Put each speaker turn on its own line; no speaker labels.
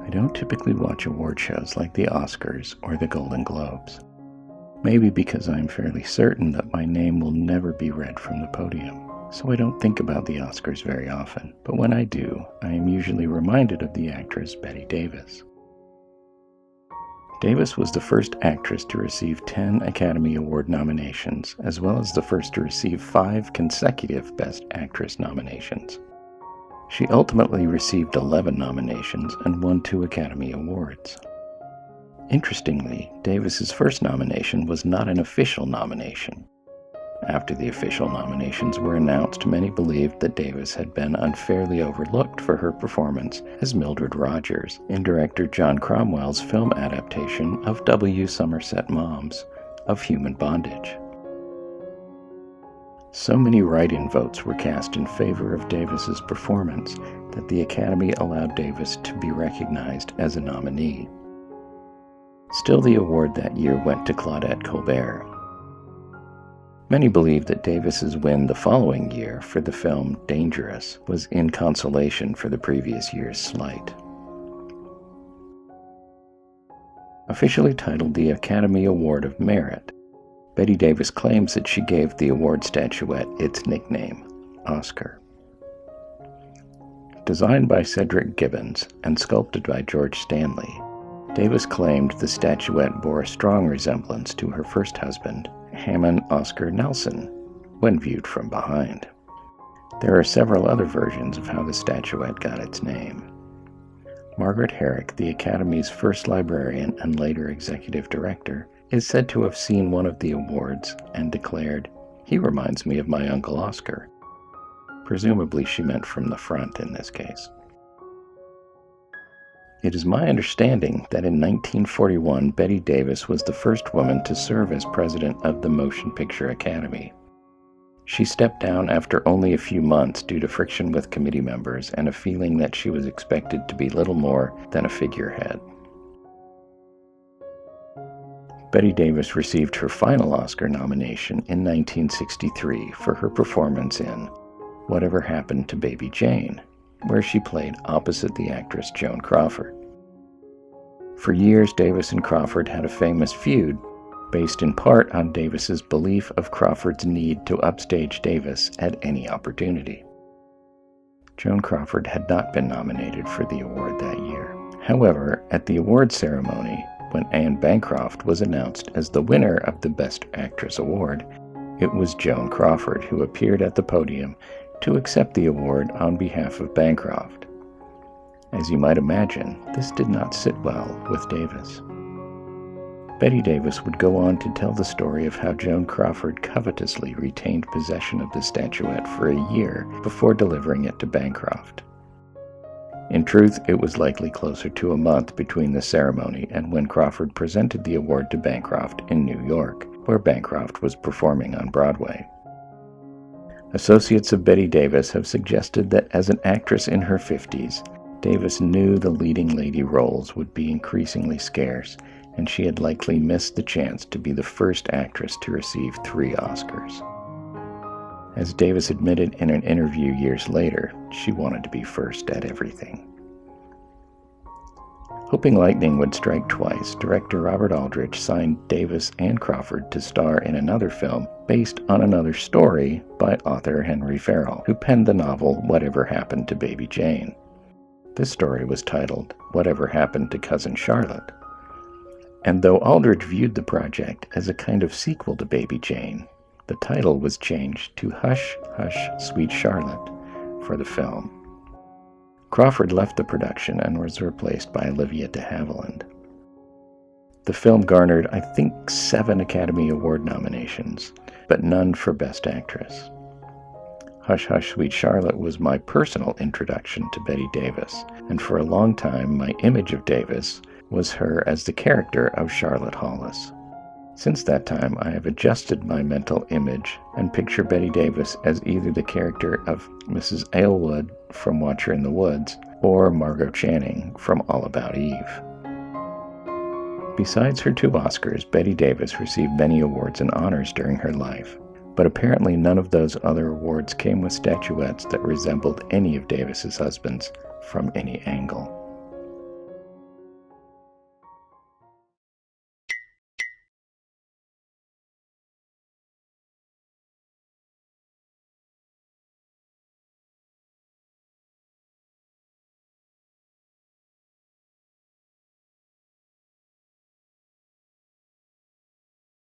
I don't typically watch award shows like the Oscars or the Golden Globes. Maybe because I'm fairly certain that my name will never be read from the podium, so I don't think about the Oscars very often. But when I do, I am usually reminded of the actress Bette Davis. Davis was the first actress to receive 10 Academy Award nominations, as well as the first to receive 5 consecutive Best Actress nominations. She ultimately received 11 nominations and won 2 Academy Awards. Interestingly, Davis's first nomination was not an official nomination. After the official nominations were announced, many believed that Davis had been unfairly overlooked for her performance as Mildred Rogers in director John Cromwell's film adaptation of W. Somerset Maugham of Human Bondage. So many write-in votes were cast in favor of Davis's performance that the Academy allowed Davis to be recognized as a nominee. Still, the award that year went to Claudette Colbert. Many believe that Davis's win the following year for the film Dangerous was in consolation for the previous year's slight. Officially titled the Academy Award of Merit, Bette Davis claims that she gave the award statuette its nickname, Oscar. Designed by Cedric Gibbons and sculpted by George Stanley, Davis claimed the statuette bore a strong resemblance to her first husband, Hammond Oscar Nelson, when viewed from behind. There are several other versions of how the statuette got its name. Margaret Herrick, the Academy's first librarian and later executive director, is said to have seen one of the awards and declared, "He reminds me of my Uncle Oscar." Presumably she meant from the front in this case. It is my understanding that in 1941, Bette Davis was the first woman to serve as president of the Motion Picture Academy. She stepped down after only a few months due to friction with committee members and a feeling that she was expected to be little more than a figurehead. Bette Davis received her final Oscar nomination in 1963 for her performance in Whatever Happened to Baby Jane, where she played opposite the actress Joan Crawford. For years, Davis and Crawford had a famous feud, based in part on Davis's belief of Crawford's need to upstage Davis at any opportunity. Joan Crawford had not been nominated for the award that year. However, at the award ceremony, when Anne Bancroft was announced as the winner of the Best Actress award, it was Joan Crawford who appeared at the podium to accept the award on behalf of Bancroft. As you might imagine, this did not sit well with Davis. Bette Davis would go on to tell the story of how Joan Crawford covetously retained possession of the statuette for a year before delivering it to Bancroft. In truth, it was likely closer to a month between the ceremony and when Crawford presented the award to Bancroft in New York, where Bancroft was performing on Broadway. Associates of Bette Davis have suggested that as an actress in her 50s, Davis knew the leading lady roles would be increasingly scarce, and she had likely missed the chance to be the first actress to receive 3 Oscars. As Davis admitted in an interview years later, she wanted to be first at everything. Hoping lightning would strike twice, director Robert Aldrich signed Davis and Crawford to star in another film based on another story by author Henry Farrell, who penned the novel Whatever Happened to Baby Jane. This story was titled Whatever Happened to Cousin Charlotte. And though Aldrich viewed the project as a kind of sequel to Baby Jane, the title was changed to Hush, Hush, Sweet Charlotte for the film. Crawford left the production and was replaced by Olivia de Havilland. The film garnered, I think, 7 Academy Award nominations, but none for Best Actress. Hush, Hush, Sweet Charlotte was my personal introduction to Bette Davis, and for a long time my image of Davis was her as the character of Charlotte Hollis. Since that time, I have adjusted my mental image and picture Bette Davis as either the character of Mrs. Aylwood from Watcher in the Woods or Margot Channing from All About Eve. Besides her 2 Oscars, Bette Davis received many awards and honors during her life, but apparently none of those other awards came with statuettes that resembled any of Davis's husbands from any angle.